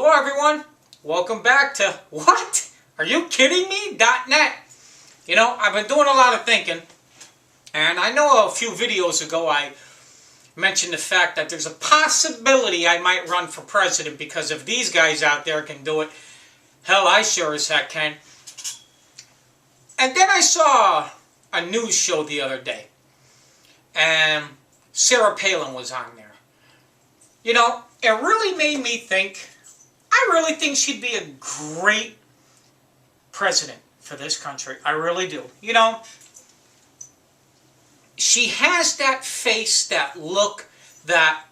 Hello everyone, welcome back to What? Are you kidding me? .net. You know, I've been doing a lot of thinking, and I know a few videos ago I mentioned the fact that there's a possibility I might run for president because if these guys out there can do it, hell, I sure as heck can. And then I saw a news show the other day, and Sarah Palin was on there. You know, it really made me think, I really think she'd be a great president for this country. I really do. You know, she has that face, that look, that...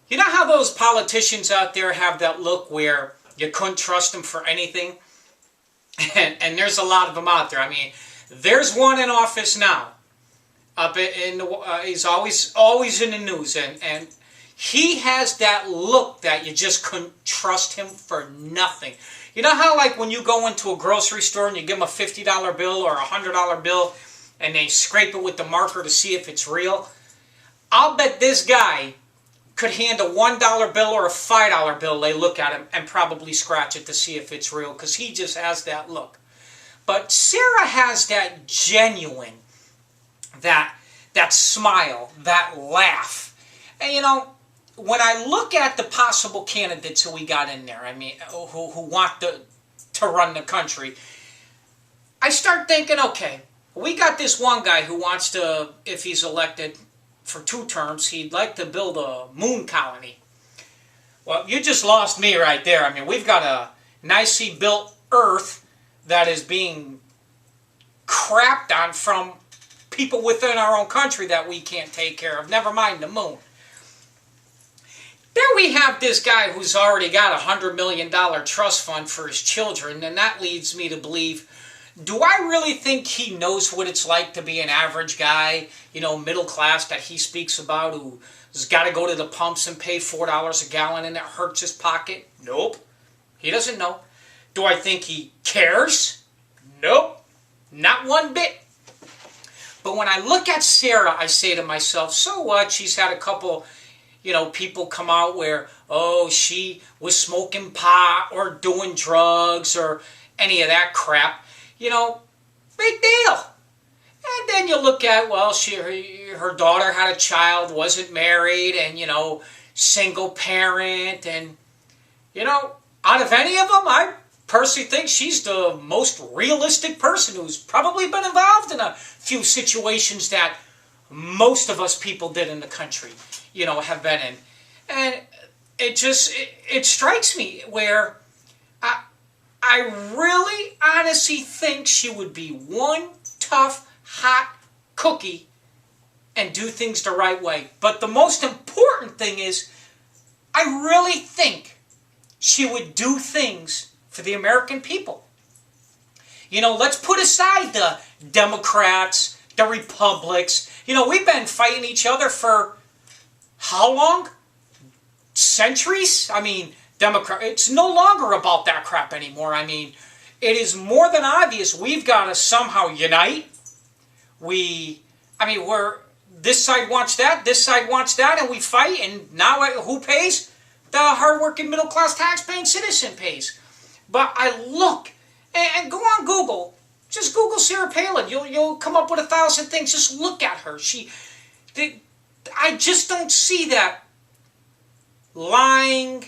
You know how those politicians out there have that look where you couldn't trust them for anything? And there's a lot of them out there. I mean, there's one in office now. Up in the, he's always in the news, and he has that look that you just couldn't trust him for nothing. You know how, like, when you go into a grocery store and you give them a $50 bill or a $100 bill and they scrape it with the marker to see if it's real? I'll bet this guy could hand a $1 bill or a $5 bill, they look at him and probably scratch it to see if it's real, because he just has that look. But Sarah has that genuine, that smile, that laugh. And you know, when I look at the possible candidates who we got in there, I mean, who want to run the country, I start thinking, okay, we got this one guy who wants to, if he's elected for 2 terms, he'd like to build a moon colony. Well, you just lost me right there. I mean, we've got a nicely built Earth that is being crapped on from people within our own country that we can't take care of, never mind the moon. Then we have this guy who's already got a $100 million trust fund for his children, and that leads me to believe, do I really think he knows what it's like to be an average guy, you know, middle class that he speaks about, who's got to go to the pumps and pay $4 a gallon and that hurts his pocket? Nope. He doesn't know. Do I think he cares? Nope. Not one bit. But when I look at Sarah, I say to myself, so what? She's had a couple, you know, people come out where, oh, she was smoking pot or doing drugs or any of that crap. You know, big deal. And then you look at, well, her daughter had a child, wasn't married, and, you know, single parent. And, you know, out of any of them, I personally think she's the most realistic person who's probably been involved in a few situations that most of us people did in the country, you know, have been in. And it strikes me where I really honestly think she would be one tough, hot cookie and do things the right way. But the most important thing is, I really think she would do things for the American people. You know, let's put aside the Democrats, the Republicans. You know, we've been fighting each other for how long? Centuries? I mean, it's no longer about that crap anymore. I mean, it is more than obvious we've got to somehow unite. We're, this side wants that, this side wants that, and we fight, and now who pays? The hardworking middle-class tax-paying citizen pays. But I look, and go on Google, just Google Sarah Palin, you'll come up with 1,000 things, just look at her. I just don't see that lying,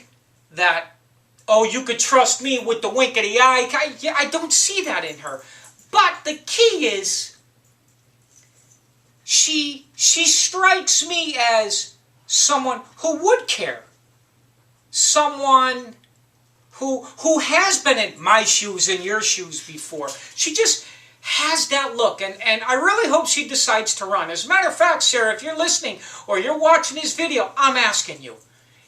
that, oh, you could trust me with the wink of the eye. I don't see that in her. But the key is, she strikes me as someone who would care. Someone who has been in my shoes and your shoes before. She just has that look, and I really hope she decides to run. As a matter of fact, Sarah, if you're listening or you're watching this video, I'm asking you.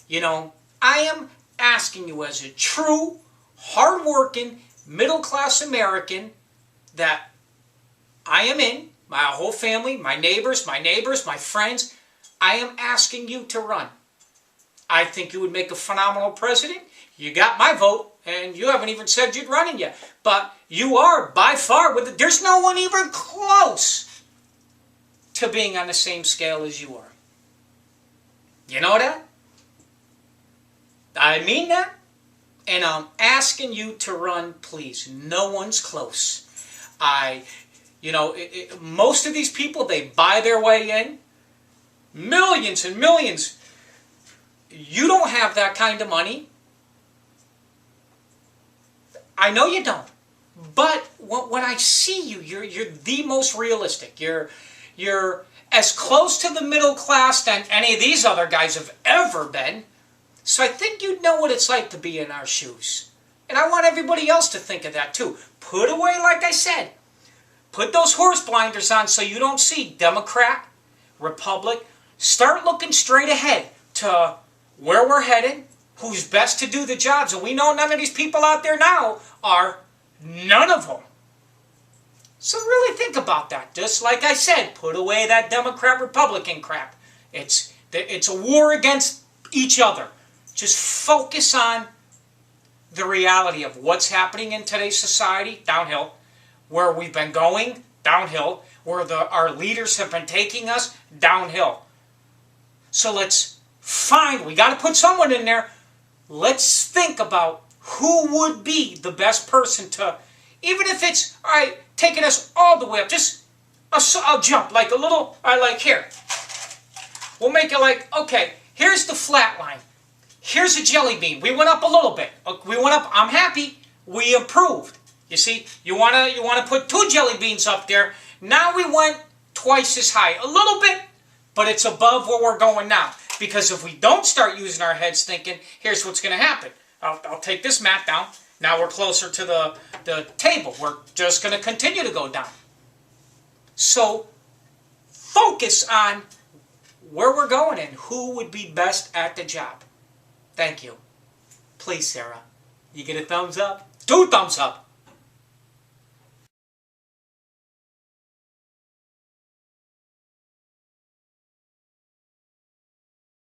You know, I am asking you as a true, hard-working, middle-class American that I am in, my whole family, my neighbors, my friends, I am asking you to run. I think you would make a phenomenal president. You got my vote, and you haven't even said you're running yet. But you are, by far, there's no one even close to being on the same scale as you are. You know that? I mean that. And I'm asking you to run, please. No one's close. Most of these people, they buy their way in. Millions and millions. You don't have that kind of money. I know you don't. But when I see you, you're the most realistic. You're as close to the middle class than any of these other guys have ever been. So I think you know what it's like to be in our shoes. And I want everybody else to think of that too. Put away, like I said, put those horse blinders on so you don't see Democrat, Republic. Start looking straight ahead to where we're headed, who's best to do the jobs. And we know none of these people out there now are none of them. So really think about that. Just like I said, put away that Democrat-Republican crap. It's a war against each other. Just focus on the reality of what's happening in today's society, downhill, where we've been going, downhill, where our leaders have been taking us, downhill. So we got to put someone in there. Let's think about who would be the best person to, even if it's, all right, taking us all the way up, just I'll jump, like a little, here. We'll make it like, okay, here's the flat line. Here's a jelly bean. We went up a little bit. We went up, I'm happy, we improved. You see, you wanna put 2 jelly beans up there. Now we went twice as high. A little bit, but it's above where we're going now. Because if we don't start using our heads thinking, here's what's going to happen. I'll take this mat down. Now we're closer to the table. We're just going to continue to go down. So focus on where we're going and who would be best at the job. Thank you. Please, Sarah, you get a thumbs up? 2 thumbs up.